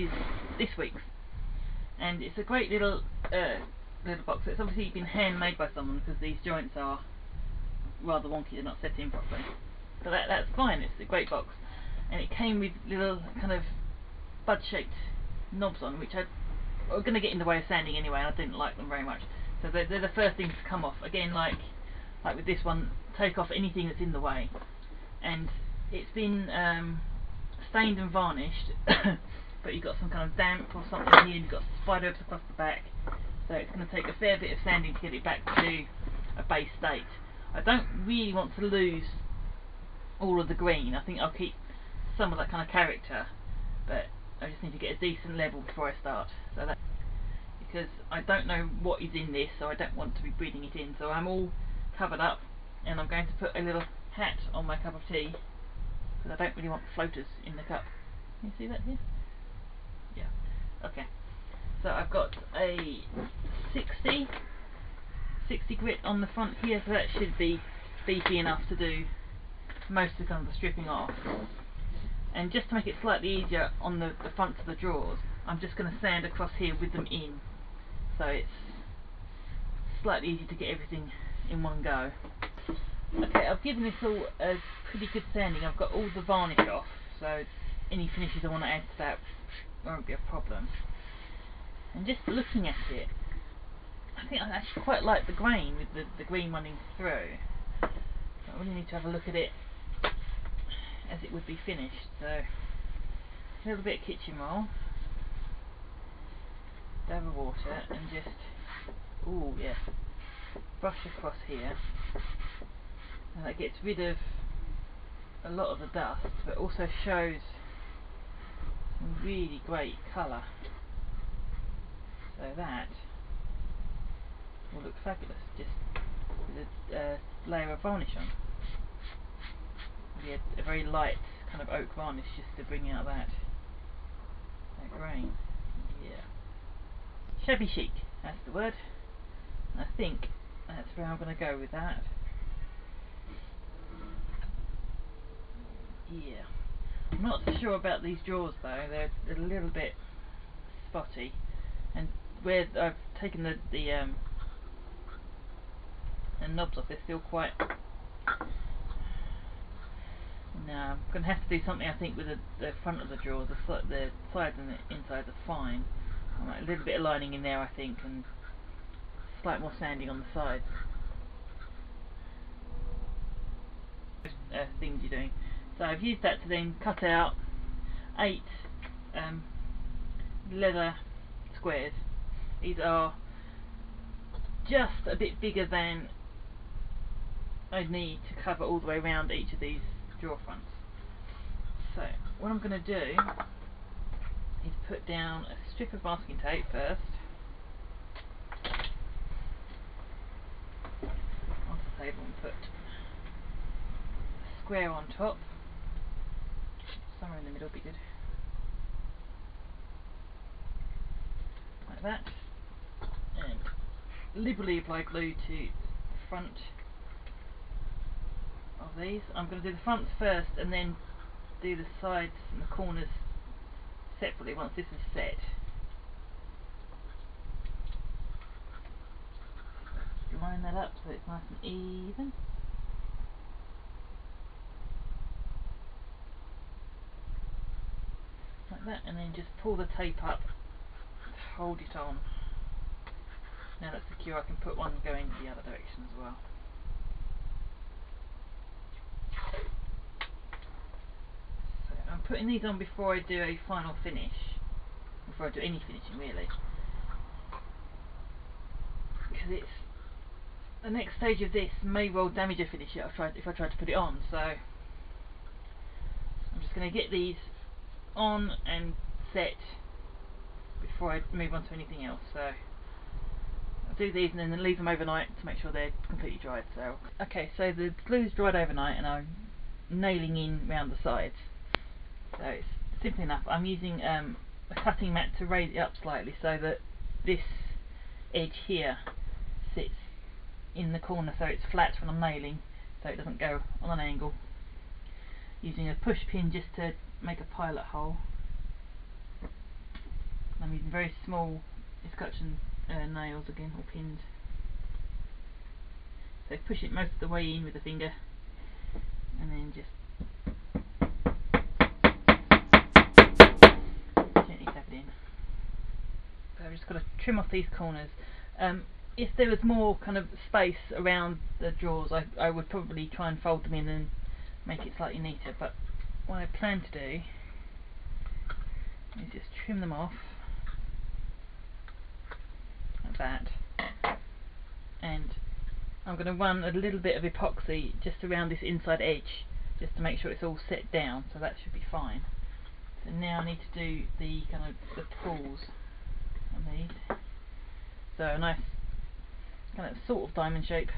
is this week's, and it's a great little box. It's obviously been handmade by someone because these joints are rather wonky, they're not set in properly. But that's fine, it's a great box. And it came with little kind of bud shaped knobs on, which I was going to get in the way of sanding anyway, and I didn't like them very much. So they're the first things to come off. Again, like with this one, take off anything that's in the way. And it's been stained and varnished, but you've got some kind of damp or something here, and you've got spider webs across the back. So it's going to take a fair bit of sanding to get it back to a base state. I don't really want to lose all of the green. I think I'll keep some of that kind of character, but I just need to get a decent level before I start. So that, because I don't know what is in this, so I don't want to be breathing it in. So I'm all covered up, and I'm going to put a little hat on my cup of tea because I don't really want floaters in the cup. Can you see that here? Yeah. Okay. So I've got a 60 grit on the front here, so that should be beefy enough to do most of the stripping off. And just to make it slightly easier on the fronts of the drawers, I'm just going to sand across here with them in, so it's slightly easier to get everything in one go. Okay, I've given this all a pretty good sanding. I've got all the varnish off, so any finishes I want to add to that won't be a problem. And just looking at it, I think I actually quite like the grain with the green running through. So I really need to have a look at it as it would be finished. So a little bit of kitchen roll, dab of water, and just brush across here, and that gets rid of a lot of the dust, but also shows some really great colour. So that will look fabulous, just with a layer of varnish on. Maybe a very light kind of oak varnish just to bring out that grain. Yeah. Shabby chic, that's the word. And I think that's where I'm going to go with that. Yeah. I'm not so sure about these drawers though, they're a little bit spotty. And where I've taken the knobs off, they're still quite... No, I'm going to have to do something I think with the front of the drawer. The sides and the insides are fine. A little bit of lining in there I think, and slight more sanding on the sides. Things you're doing. So I've used that to then cut out 8 leather squares. These are just a bit bigger than I need to cover all the way around each of these drawer fronts. So what I'm going to do is put down a strip of masking tape first onto the table and put a square on top. Somewhere in the middle would be good. Like that. And liberally apply glue to the front of these. I'm going to do the fronts first and then do the sides and the corners separately once this is set. Line that up so it's nice and even. Like that, and then just pull the tape up to hold it on. Now that's secure, I can put one going the other direction as well. So I'm putting these on before I do a final finish, before I do any finishing really, because it's the next stage of this may well damage a finish if I try to put it on. So I'm just going to get these on and set before I move on to anything else. So I'll do these and then leave them overnight to make sure they're completely dried. So okay, so the glue's dried overnight and I'm nailing in round the sides. So it's simple enough. I'm using a cutting mat to raise it up slightly so that this edge here sits in the corner so it's flat when I'm nailing, so it doesn't go on an angle. Using a push pin just to make a pilot hole. I'm using very small escutcheon nails again, or pins. So push it most of the way in with the finger, and then just gently tap it in. So I've just got to trim off these corners. If there was more kind of space around the drawers, I would probably try and fold them in and make it slightly neater, but what I plan to do is just trim them off like that, and I'm going to run a little bit of epoxy just around this inside edge just to make sure it's all set down, so that should be fine. So now I need to do the kind of the pulls on these. So a nice kind of sort of diamond shape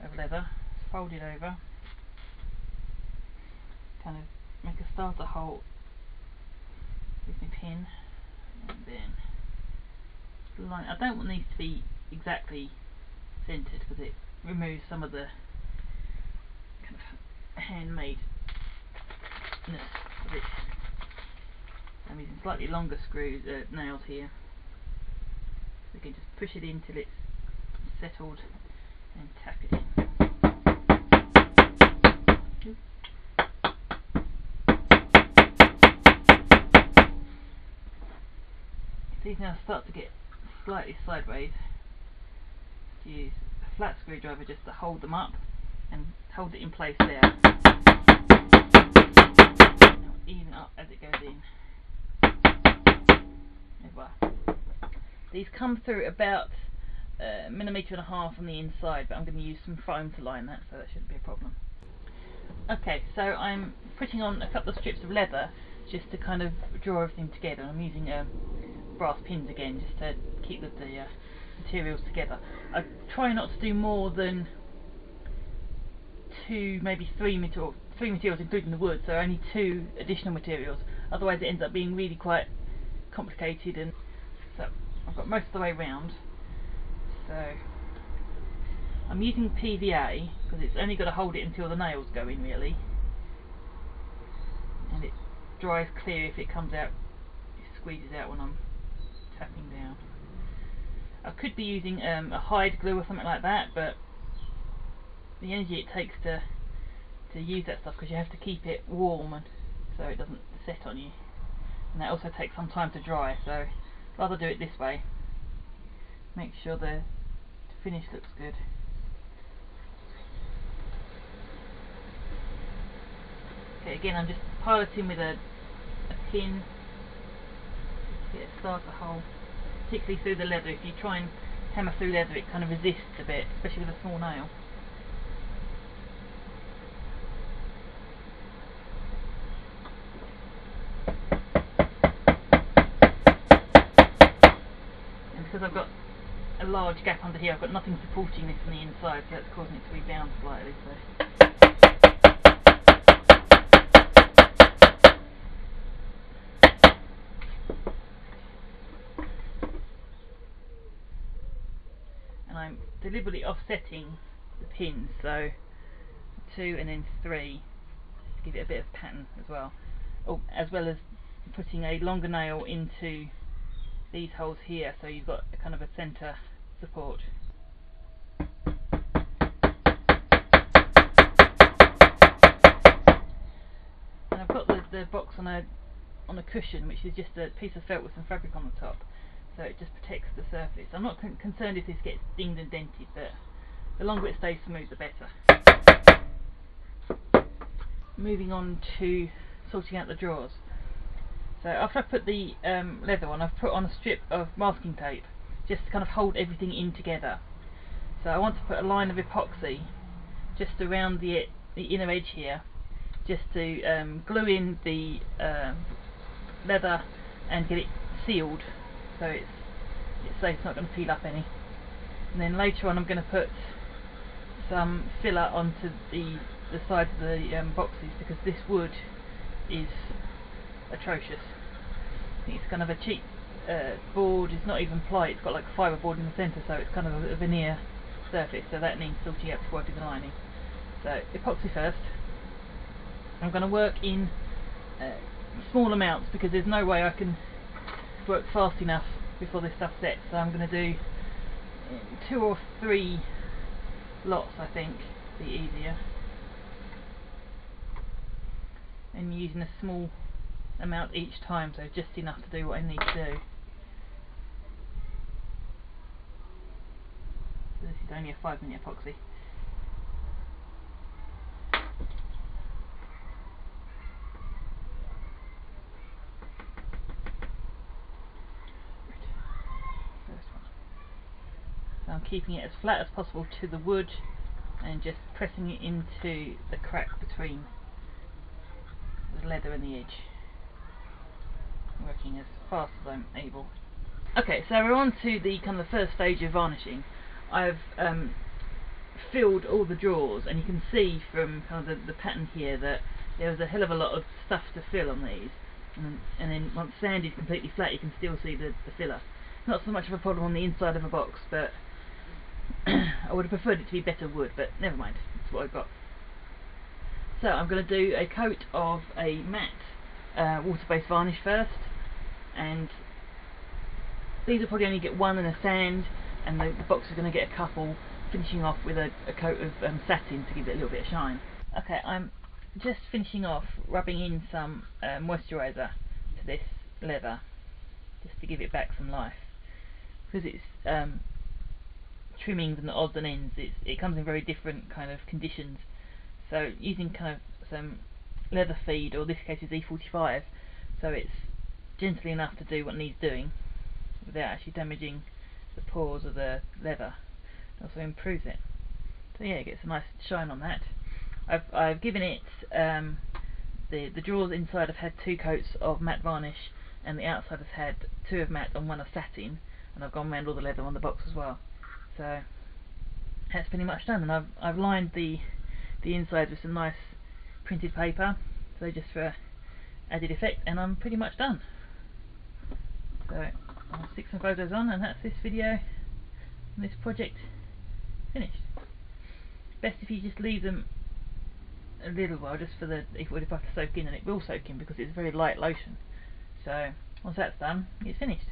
of leather, fold it over, kind of make a starter hole with my pin, and then line. I don't want these to be exactly centered because it removes some of the kind of handmade-ness of it. I'm using slightly longer nails here. We can just push it in till it's settled and tap it in. If these now start to get slightly sideways, use a flat screwdriver just to hold them up and hold it in place there. Now even up as it goes in. These come through about 1.5 millimeters on the inside, but I'm going to use some foam to line that, so that shouldn't be a problem. Okay, so I'm putting on a couple of strips of leather just to kind of draw everything together. I'm using brass pins again just to keep the materials together. I try not to do more than 2, maybe 3 materials including the wood, so only 2 additional materials, otherwise it ends up being really quite complicated. And so I've got most of the way round. So I'm using PVA because it's only got to hold it until the nails go in really, and it dries clear if it comes out, it squeezes out when I'm tapping down. I could be using a hide glue or something like that, but the energy it takes to use that stuff, because you have to keep it warm and so it doesn't set on you, and that also takes some time to dry, so I'd rather do it this way. Make sure the finish looks good. Okay, again I'm just piloting with a pin to get a starter hole, particularly through the leather. If you try and hammer through leather, it kind of resists a bit, especially with a small nail. And because I've got a large gap under here, I've got nothing supporting this from the inside, so that's causing it to rebound slightly. So I'm deliberately offsetting the pins, so 2 and then 3 to give it a bit of pattern as well. Oh, as well as putting a longer nail into these holes here, so you've got a kind of a centre support. And I've got the box on a cushion, which is just a piece of felt with some fabric on the top, so it just protects the surface. I'm not concerned if this gets dinged and dented, but the longer it stays smooth the better. Moving on to sorting out the drawers. So after I put the leather on, I've put on a strip of masking tape just to kind of hold everything in together. So I want to put a line of epoxy just around the inner edge here, just to glue in the leather and get it sealed so it's safe, it's not going to peel up any. And then later on I'm going to put some filler onto the sides of the boxes, because this wood is atrocious. I think it's kind of a cheap board. It's not even ply, it's got like fibre board in the centre, so it's kind of a veneer surface, so that needs sorting out before I do the lining. So epoxy first. I'm going to work in small amounts because there's no way I can to work fast enough before this stuff sets, so I'm going to do 2 or 3 lots, I think, be easier. And using a small amount each time, so just enough to do what I need to do. This is only a 5-minute epoxy. So I'm keeping it as flat as possible to the wood and just pressing it into the crack between the leather and the edge. Working as fast as I'm able. Okay, so we're on to the kind of the first stage of varnishing. I've filled all the drawers, and you can see from kind of the pattern here that there was a hell of a lot of stuff to fill on these, and then once sand is completely flat you can still see the filler. Not so much of a problem on the inside of a box, but I would have preferred it to be better wood, but never mind, that's what I've got. So I'm going to do a coat of a matte water-based varnish first, and these will probably only get one and a sand, and the box is going to get a couple, finishing off with a coat of satin to give it a little bit of shine. Okay, I'm just finishing off rubbing in some moisturiser to this leather, just to give it back some life. Because it's trimmings and the odds and ends, it comes in very different kind of conditions. So using kind of some leather feed, or this case is E45, so it's gently enough to do what needs doing without actually damaging the pores of the leather. It also improves it. So yeah, it gets a nice shine on that. I've given it the drawers inside have had 2 coats of matte varnish, and the outside has had 2 of matte and 1 of satin, and I've gone around all the leather on the box as well. So that's pretty much done, and I've lined the inside with some nice printed paper, so just for added effect, and I'm pretty much done. So I'll stick some photos on, and that's this video and this project finished. Best if you just leave them a little while, just for the E45 to soak in, and it will soak in because it's a very light lotion. So once that's done, it's finished.